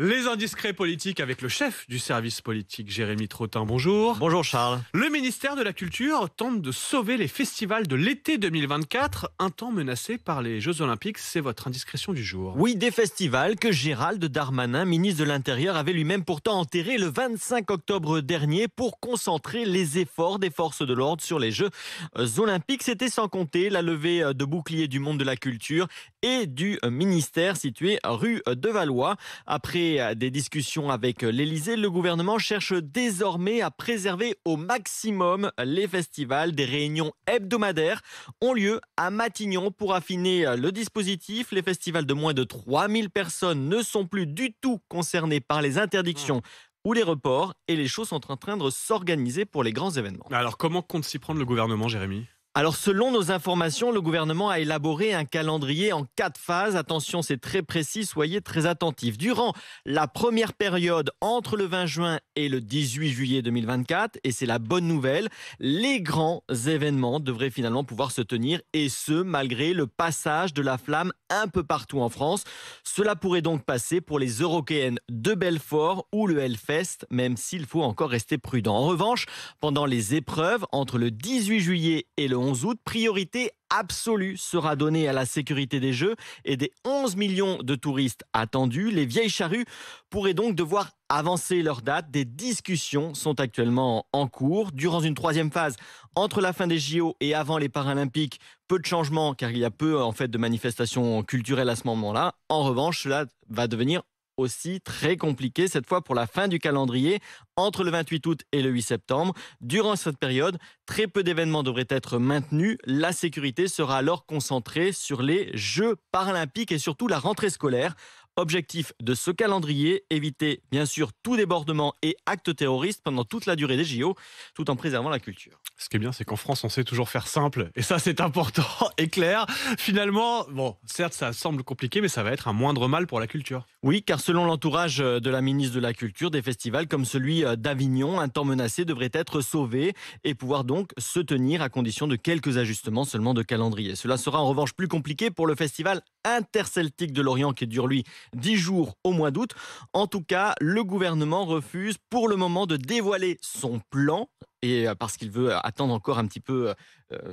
Les indiscrets politiques avec le chef du service politique, Jérémy Trottin. Bonjour. Bonjour Charles. Le ministère de la Culture tente de sauver les festivals de l'été 2024, un temps menacé par les Jeux Olympiques. C'est votre indiscrétion du jour. Oui, des festivals que Gérald Darmanin, ministre de l'Intérieur, avait lui-même pourtant enterrés le 25 octobre dernier pour concentrer les efforts des forces de l'ordre sur les Jeux Olympiques. C'était sans compter la levée de boucliers du monde de la culture et du ministère situé rue de Valois. Après des discussions avec l'Élysée, le gouvernement cherche désormais à préserver au maximum les festivals. Des réunions hebdomadaires ont lieu à Matignon pour affiner le dispositif. Les festivals de moins de 3000 personnes ne sont plus du tout concernés par les interdictions ou les reports et les choses sont en train de s'organiser pour les grands événements. Alors comment compte s'y prendre le gouvernement, Jérémy ? Alors, selon nos informations, le gouvernement a élaboré un calendrier en 4 phases. Attention, c'est très précis, soyez très attentifs. Durant la première période, entre le 20 juin et le 18 juillet 2024, et c'est la bonne nouvelle, les grands événements devraient finalement pouvoir se tenir, et ce, malgré le passage de la flamme un peu partout en France. Cela pourrait donc passer pour les Eurockéennes de Belfort ou le Hellfest, même s'il faut encore rester prudent. En revanche, pendant les épreuves, entre le 18 juillet et le 11 août, priorité absolue sera donnée à la sécurité des Jeux et des 11 millions de touristes attendus. Les vieilles charrues pourraient donc devoir avancer leur date. Des discussions sont actuellement en cours. Durant une troisième phase, entre la fin des JO et avant les Paralympiques, peu de changements car il y a peu de manifestations culturelles à ce moment-là. En revanche, cela va devenir aussi très compliqué cette fois pour la fin du calendrier entre le 28 août et le 8 septembre. Durant cette période, très peu d'événements devraient être maintenus. La sécurité sera alors concentrée sur les Jeux paralympiques et surtout la rentrée scolaire. Objectif de ce calendrier, éviter bien sûr tout débordement et acte terroriste pendant toute la durée des JO, tout en préservant la culture. Ce qui est bien, c'est qu'en France, on sait toujours faire simple. Et ça, c'est important et clair. Finalement, bon, certes, ça semble compliqué, mais ça va être un moindre mal pour la culture. Oui, car selon l'entourage de la ministre de la Culture, des festivals comme celui d'Avignon, un temps menacé devrait être sauvé et pouvoir donc se tenir à condition de quelques ajustements seulement de calendrier. Cela sera en revanche plus compliqué pour le festival interceltique de Lorient qui dure lui 10 jours au mois d'août. En tout cas, le gouvernement refuse pour le moment de dévoiler son plan et parce qu'il veut attendre encore un petit peu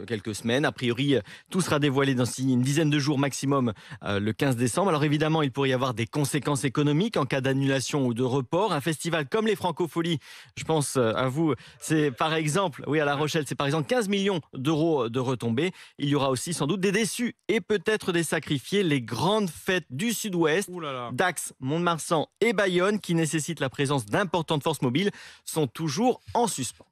quelques semaines. A priori, tout sera dévoilé dans une dizaine de jours maximum le 15 décembre. Alors évidemment, il pourrait y avoir des conséquences économiques en cas d'annulation ou de report. Un festival comme les Francopholies, je pense à vous, c'est par exemple, oui à La Rochelle, c'est par exemple 15 millions d'euros de retombées. Il y aura aussi sans doute des déçus et peut-être des sacrifiés. Les grandes fêtes du Sud-Ouest, Dax, Mont-de-Marsan et Bayonne, qui nécessitent la présence d'importantes forces mobiles, sont toujours en suspens.